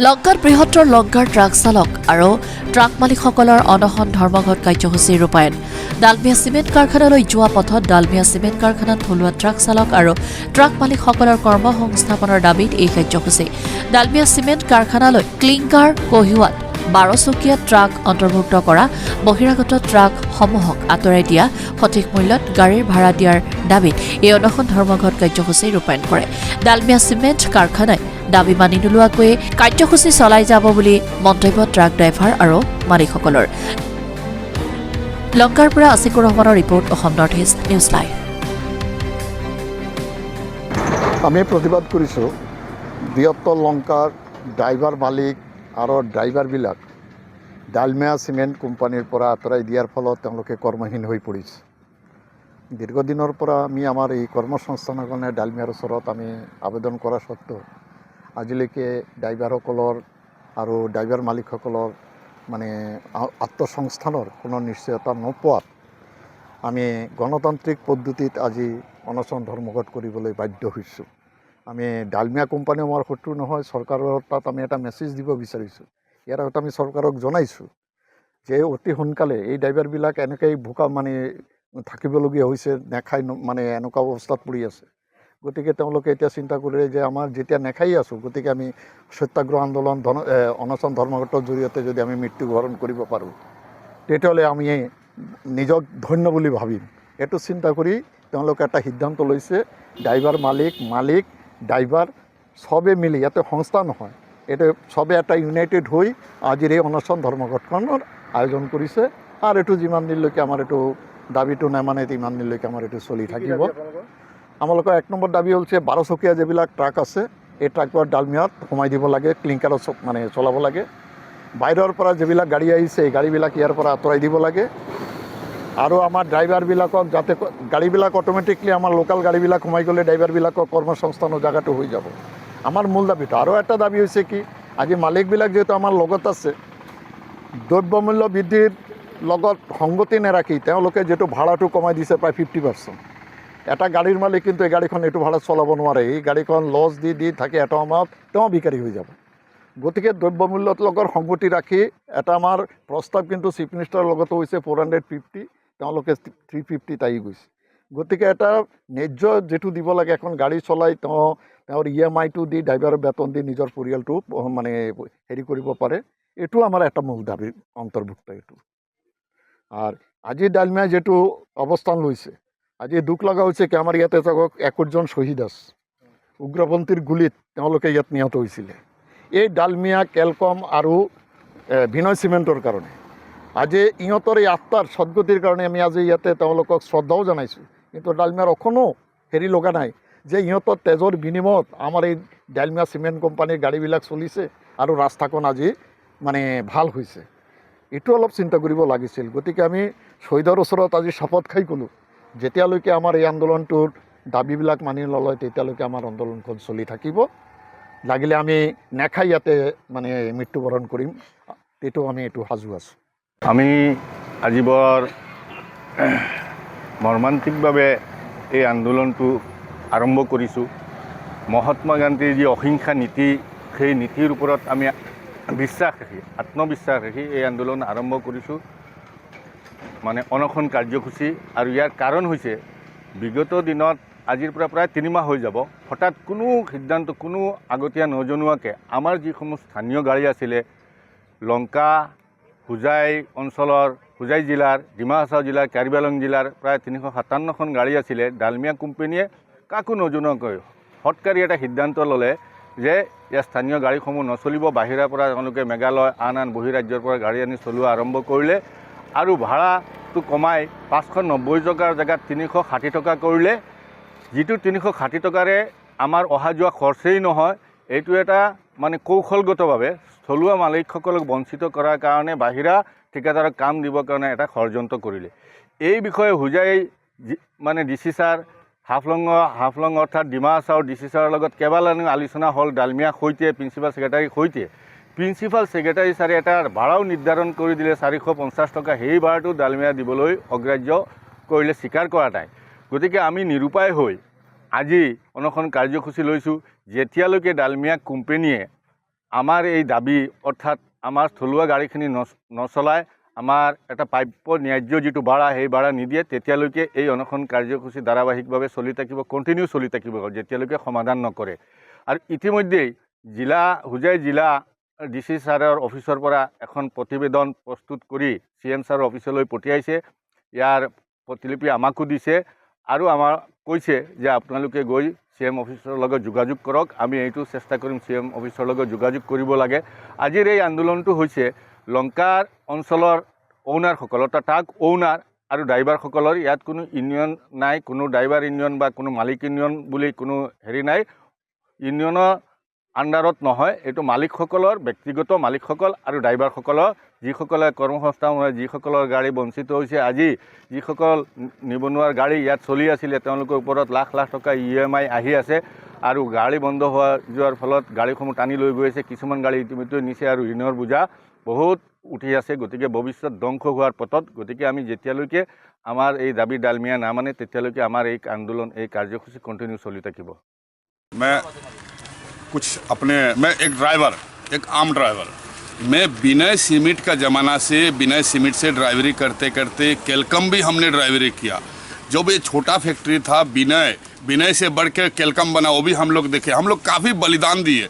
লংকাত বৃহত্তৰ লংকাৰ ট্ৰাক চালক আৰু ট্ৰাক মালিকসকলৰ অনশন ধৰ্মঘট কাৰ্যসূচী ৰূপায়ণ ডালমিয়া চিমেণ্ট কাৰখানালৈ যোৱা পথত ডালমিয়া চিমেণ্ট কাৰখানাত থলুৱা ট্ৰাক চালক আৰু ট্ৰাক মালিকসকলৰ কৰ্মসংস্থাপনৰ দাবীত এই কাৰ্যসূচী ডালমিয়া চিমেণ্ট কাৰখানালৈ ক্লিংকাৰ কঢ়িওৱাত 12 চকীয়া ট্ৰাক অন্তৰ্ভুক্ত কৰা বহিৰাগত ট্ৰাকসমূহক আঁতৰাই দিয়া সঠিক মূল্যত গাড়ীৰ ভাড়া দিয়াৰ দাবীত এই অনশন ধৰ্মঘট কাৰ্যসূচী ৰূপায়ণ কৰে ডালমিয়া চিমেণ্ট কাৰখানাই দাবী মানি নোলোৱাকৈয়ে কাৰ্যসূচী চলাই যাব বুলি মন্তব্য ট্ৰাক ড্ৰাইভাৰ আৰু মালিকসকলৰ লংকাৰ পৰা আসিকুৰ ৰহমানৰ report Assam north east news live আমি প্ৰতিবাদ কৰিছোঁ বৃহত্তৰ লংকাৰ ড্ৰাইভাৰ মালিক আৰু ড্ৰাইভাৰবিলাক ডালমিয়া চিমেণ্ট কোম্পানীৰ পৰা আঁতৰাই দিয়াৰ ফলত তেওঁলোকে কৰ্মহীন হৈ পৰিছে দীৰ্ঘদিনৰ পৰা আমি আমাৰ এই কৰ্মসংস্থানৰ কাৰণে ডালমিয়াৰ ওচৰত আমি আবেদন কৰা সত্ত্বেও আজিলৈকে ড্ৰাইভাৰসকলৰ আৰু ড্ৰাইভাৰ মালিকসকলৰ মানে আত্মসংস্থানৰ কোনো নিশ্চয়তা নোপোৱাত আমি গণতান্ত্ৰিক পদ্ধতিত আজি অনশন ধৰ্মঘট কৰিবলৈ বাধ্য হৈছোঁ আমি ডালমিয়া কোম্পানী আমাৰ শত্ৰু নহয় চৰকাৰৰ তাত আমি এটা মেছেজ দিব বিচাৰিছোঁ ইয়াৰ আগতে আমি চৰকাৰক জনাইছোঁ যে অতি সোনকালে এই ড্ৰাইভাৰবিলাক এনেকৈ ভোকা মানে থাকিবলগীয়া হৈছে নেখাই মানে এনেকুৱা অৱস্থাত পৰি আছে গতিকে তেওঁলোকে এতিয়া চিন্তা কৰে যে আমাৰ যেতিয়া নেখাই আছোঁ গতিকে আমি সত্যাগ্ৰহ আন্দোলন অনশন ধৰ্মঘটৰ জৰিয়তে যদি আমি মৃত্যুবৰণ কৰিব পাৰোঁ তেতিয়াহ'লে আমি নিজক ধন্য বুলি ভাবিম এইটো চিন্তা কৰি তেওঁলোকে এটা সিদ্ধান্ত লৈছে ড্ৰাইভাৰ মালিক ড্ৰাইভাৰ চবে মিলি ইয়াতে সংস্থা নহয় এইটো চবে এটা ইউনাইটেড হৈ আজিৰ এই অনশন ধৰ্মঘটখনৰ আয়োজন কৰিছে আৰু এইটো যিমান দিনলৈকে আমাৰ এইটো দাবীটো নামানে তিমান দিনলৈকে আমাৰ এইটো চলি থাকিব আমালোকৰ 1 নম্বৰ দাবী হৈছে 12 চকীয়া যিবিলাক ট্ৰাক আছে এই ট্ৰাকবোৰ ডালমিয়াত সোমাই দিব লাগে ক্লিংকাৰত মানে চলাব লাগে বাহিৰৰ পৰা যিবিলাক গাড়ী আহিছে এই গাড়ীবিলাক ইয়াৰ পৰা আঁতৰাই দিব লাগে আৰু আমাৰ ড্ৰাইভাৰবিলাকক যাতে গাড়ীবিলাক অট'মেটিকলি আমাৰ লোকেল গাড়ীবিলাক সোমাই গ'লে ড্ৰাইভাৰবিলাকৰ কৰ্মসংস্থানৰ জেগাটো হৈ যাব আমাৰ মূল দাবীটো আৰু এটা দাবী হৈছে কি আজি মালিকবিলাক যিহেতু আমাৰ লগত আছে দ্ৰব্যমূল্য বৃদ্ধিৰ লগত সংগতি নাৰাখি তেওঁলোকে যিটো ভাড়াটো কমাই দিছে প্ৰায় 50%। এটা গাড়ীৰ মালিক কিন্তু এই গাড়ীখন এইটো ভাড়াত চলাব নোৱাৰে এই গাড়ীখন লছ দি থাকে এটা সময়ত তেওঁ বিকাৰী হৈ যাব গতিকে দ্ৰব্যমূল্যৰ লগত সংগতি ৰাখি এটা আমাৰ প্ৰস্তাৱ কিন্তু চিফ মিনিষ্টাৰৰ লগতো হৈছে 450 তেওঁলোকে 350 আহি গৈছে গতিকে এটা ন্যায্য যিটো দিব লাগে এখন গাড়ী চলাই তেওঁৰ EMI-টো দি ড্ৰাইভাৰৰ বেতন দি নিজৰ পৰিয়ালটো মানে হেৰি কৰিব পাৰে এইটো আমাৰ এটা মূল দাবীৰ অন্তৰ্ভুক্ত এইটো আর আজি ডালমিয়া যেটো অবস্থান লৈছে আজি দুখ লগা হৈছে কি আমাৰ ইয়াতে 21 জন শহীদ আছে উগ্ৰপন্থীৰ গুলিত তেওঁলোকে ইয়াত নিহত হৈছিলে এই ডালমিয়া কেলকম আৰু বিনয় চিমেণ্টৰ কাৰণে আজি ইহঁতৰ এই আত্মাৰ সদ্গতিৰ কাৰণে আমি আজি ইয়াতে তেওঁলোকক শ্ৰদ্ধাও জনাইছোঁ কিন্তু ডালমিয়াৰ অকণো হেৰি লগা নাই যে ইহঁতৰ তেজৰ বিনিময়ত আমাৰ এই ডালমিয়া চিমেণ্ট কোম্পানীৰ গাড়ীবিলাক চলিছে আৰু ৰাস্তাখন আজি মানে ভাল হৈছে এইটো অলপ চিন্তা কৰিব লাগিছিল গতিকে আমি শহীদৰ ওচৰত আজি শপত খাই ক'লোঁ যেতিয়ালৈকে আমাৰ এই আন্দোলনটোৰ দাবীবিলাক মানি নলয় তেতিয়ালৈকে আমাৰ আন্দোলনখন চলি থাকিব লাগিলে আমি নেখাই ইয়াতে মানে মৃত্যুবৰণ কৰিম এইটো আমি এইটো সাজু আছোঁ আমি আজি বৰ মৰ্মান্তিকভাৱে এই আন্দোলনটো আৰম্ভ কৰিছোঁ মহাত্মা গান্ধীৰ যি অহিংসা নীতি সেই নীতিৰ ওপৰত আমি বিশ্বাস ৰাখি আত্মবিশ্বাস ৰাখি এই আন্দোলন আৰম্ভ কৰিছোঁ মানে অনশন কাৰ্যসূচী আৰু ইয়াৰ কাৰণ হৈছে বিগত দিনত আজিৰ পৰা প্ৰায় 3 মাহ হৈ যাব হঠাৎ কোনো সিদ্ধান্ত কোনো আগতীয়া নজনোৱাকৈ আমাৰ যিসমূহ স্থানীয় গাড়ী আছিলে লংকা হোজাই অঞ্চলৰ হোজাই জিলাৰ ডিমা হাছাও জিলাৰ কাৰ্বি আংলং জিলাৰ প্ৰায় 357খন গাড়ী আছিলে ডালমিয়া কোম্পানীয়ে কাকো নজনোৱাকৈ হঠকাৰী এটা সিদ্ধান্ত ল'লে যে ইয়াৰ স্থানীয় গাড়ীসমূহ নচলিব বাহিৰৰ পৰা তেওঁলোকে মেঘালয় আন বহিৰাজ্যৰ পৰা গাড়ী আনি চলোৱা আৰম্ভ কৰিলে আৰু ভাড়াটো কমাই 590 টকাৰ জেগাত 360 টকা কৰিলে যিটো 360 টকাৰে আমাৰ অহা যোৱা খৰচেই নহয় এইটো এটা মানে কৌশলগতভাৱে থলুৱা মালিকসকলক বঞ্চিত কৰাৰ কাৰণে বাহিৰা ঠিকাদাৰক কাম দিবৰ কাৰণে এটা ষড়যন্ত্ৰ কৰিলে এই বিষয়ে হোজাই মানে ডিচি ছাৰ হাফলং অৰ্থাৎ ডিমা হাছাওৰ ডিচি ছাৰৰ লগত কেইবালানি আলোচনা হ'ল ডালমিয়াৰ সৈতে প্ৰিন্সিপাল ছেক্ৰেটাৰীৰ সৈতে প্ৰিন্সিপাল ছেক্ৰেটাৰী ছাৰে এটা ভাড়াও নিৰ্ধাৰণ কৰি দিলে 450 টকা সেই ভাড়াটো ডালমিয়া দিবলৈ অগ্ৰাহ্য কৰিলে স্বীকাৰ কৰা নাই গতিকে আমি নিৰুপায় হৈ আজি অনশন কাৰ্যসূচী লৈছোঁ যেতিয়ালৈকে ডালমিয়া কোম্পানীয়ে আমাৰ এই দাবী অৰ্থাৎ আমাৰ থলুৱা গাড়ীখিনি নচলাই আমাৰ এটা প্ৰাপ্য ন্যায্য যিটো ভাড়া সেই ভাড়া নিদিয়ে তেতিয়ালৈকে এই অনশন কাৰ্যসূচী ধাৰাবাহিকভাৱে চলি থাকিব, কণ্টিনিউ চলি থাকিব যেতিয়ালৈকে সমাধান নকৰে। আৰু ইতিমধ্যেই হোজাই জিলা DC ছাৰৰ অফিচৰ পৰা এখন প্ৰতিবেদন প্ৰস্তুত কৰি CM ছাৰৰ অফিচলৈ পঠিয়াইছে। ইয়াৰ প্ৰতিলিপি আমাকো দিছে আৰু আমাৰ কৈছে যে আপোনালোকে গৈ CM অফিচৰ লগত যোগাযোগ কৰক। আমি এইটো চেষ্টা কৰিম CM অফিচৰ লগত যোগাযোগ কৰিব লাগে। আজিৰ এই আন্দোলনটো হৈছে লংকাৰ অঞ্চলৰ অ'নাৰসকল অৰ্থাৎ ট্ৰাক অ'নাৰ আৰু ড্ৰাইভাৰসকলৰ। ইয়াত কোনো ইউনিয়ন নাই, কোনো ড্ৰাইভাৰ ইউনিয়ন বা কোনো মালিক ইউনিয়ন বুলি কোনো হেৰি নাই। ইউনিয়নৰ আণ্ডাৰত নহয়, এইটো মালিকসকলৰ ব্যক্তিগত মালিকসকল আৰু ড্ৰাইভাৰসকলৰ, যিসকলে কৰ্মসংস্থাপন হয়, যিসকলৰ গাড়ী বঞ্চিত হৈছে। আজি যিসকল নিবনুৱাৰ গাড়ী ইয়াত চলি আছিলে তেওঁলোকৰ ওপৰত লাখ লাখ টকা EMI আহি আছে আৰু গাড়ী বন্ধ যোৱাৰ ফলত গাড়ীসমূহ টানি লৈ গৈ আছে। কিছুমান গাড়ী ইতিমধ্যে নিছে আৰু ঋণৰ বোজা বহুত উঠি আছে। গতিকে ভৱিষ্যত ধ্বংস হোৱাৰ পথত। গতিকে আমি যেতিয়ালৈকে আমাৰ এই দাবী ডালমিয়া নামানে তেতিয়ালৈকে আমাৰ এই আন্দোলন, এই কাৰ্যসূচী কণ্টিনিউ চলি থাকিব। मैं एक ड्राइवर, एक आम ड्राइवर, मैं बिना सीमेंट का ज़माना से बिना सीमेंट से ड्राइवरी करते करते केलकम भी हमने ड्राइवरी किया। जब ये छोटा फैक्ट्री था बिनय से बढ़ के केलकम बना, वो भी हम लोग देखे। हम लोग काफ़ी बलिदान दिए।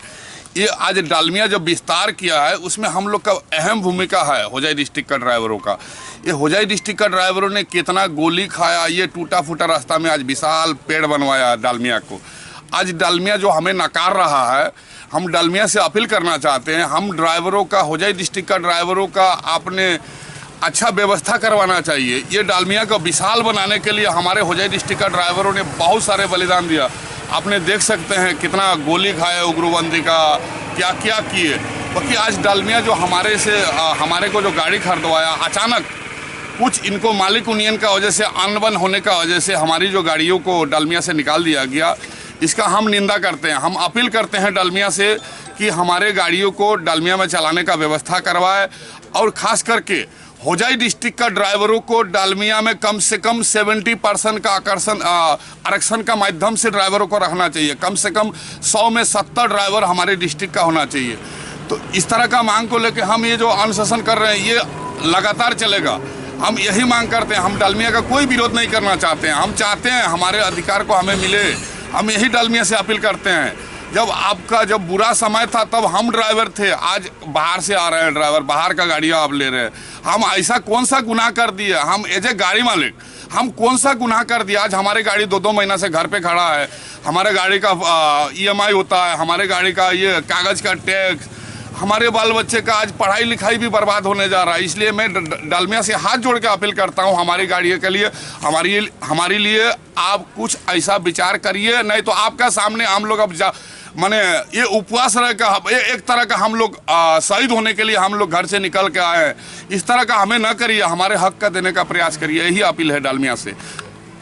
ये आज डालमिया जो विस्तार किया है उसमें हम लोग का अहम भूमिका है होजाई डिस्ट्रिक्ट का ड्राइवरों का। ये होजाई डिस्ट्रिक्ट का ड्राइवरों ने कितना गोली खाया, ये टूटा फूटा रास्ता में आज विशाल पेड़ बनवाया डालमिया को। आज डालमिया जो हमें नकार रहा है, हम डालमिया से अपील करना चाहते हैं। हम ड्राइवरों का, होजाई डिस्ट्रिक्ट का ड्राइवरों का आपने अच्छा व्यवस्था करवाना चाहिए। ये डालमिया को विशाल बनाने के लिए हमारे होजाई डिस्ट्रिक्ट का ड्राइवरों ने बहुत सारे बलिदान दिया। आपने देख सकते हैं कितना गोली खाया उग्रवादी का, क्या क्या किए। बाकी आज डालमिया जो हमारे को जो गाड़ी खरीदवाया, अचानक कुछ इनको मालिक यूनियन का वजह से अनबन होने का वजह से हमारी जो गाड़ियों को डालमिया से निकाल दिया गया, इसका हम निंदा करते हैं। हम अपील करते हैं डालमिया से कि हमारे गाड़ियों को डालमिया में चलाने का व्यवस्था करवाए और ख़ास करके होजाई डिस्ट्रिक्ट का ड्राइवरों को डालमिया में कम से कम 70% का आरक्षण का माध्यम से ड्राइवरों को रखना चाहिए। कम से कम 100 में 70 ड्राइवर हमारे डिस्ट्रिक्ट का होना चाहिए। तो इस तरह का मांग को लेकर हम ये जो अनुशासन कर रहे हैं ये लगातार चलेगा। हम यही मांग करते हैं। हम डालमिया का कोई विरोध नहीं करना चाहते हैं। हम चाहते हैं हमारे अधिकार को हमें मिले। हम यही डालमिया से अपील करते हैं। जब बुरा समय था तब हम ड्राइवर थे, आज बाहर से आ रहे हैं ड्राइवर, बाहर का गाड़ियाँ आप ले रहे हैं। हम ऐसा कौन सा गुनाह कर दिए? हम एज ए गाड़ी मालिक हम कौन सा गुनाह कर दिया? आज हमारी गाड़ी 2-2 महीना से घर पे खड़ा है। हमारे गाड़ी का EMI होता है, हमारे गाड़ी का ये कागज़ का टैक्स, हमारे बाल बच्चे का आज पढ़ाई लिखाई भी बर्बाद होने जा रहा है। इसलिए मैं डालमिया से हाथ जोड़ के अपील करता हूँ हमारी गाड़ी के लिए, हमारे लिए आप कुछ ऐसा विचार करिए। नहीं तो आपका सामने हम लोग अब माने ये उपवास रह का एक तरह का हम लोग शहीद होने के लिए हम लोग घर से निकल के आए हैं। इस तरह का हमें न करिए, हमारे हक का देने का प्रयास करिए। यही अपील है डालमिया से।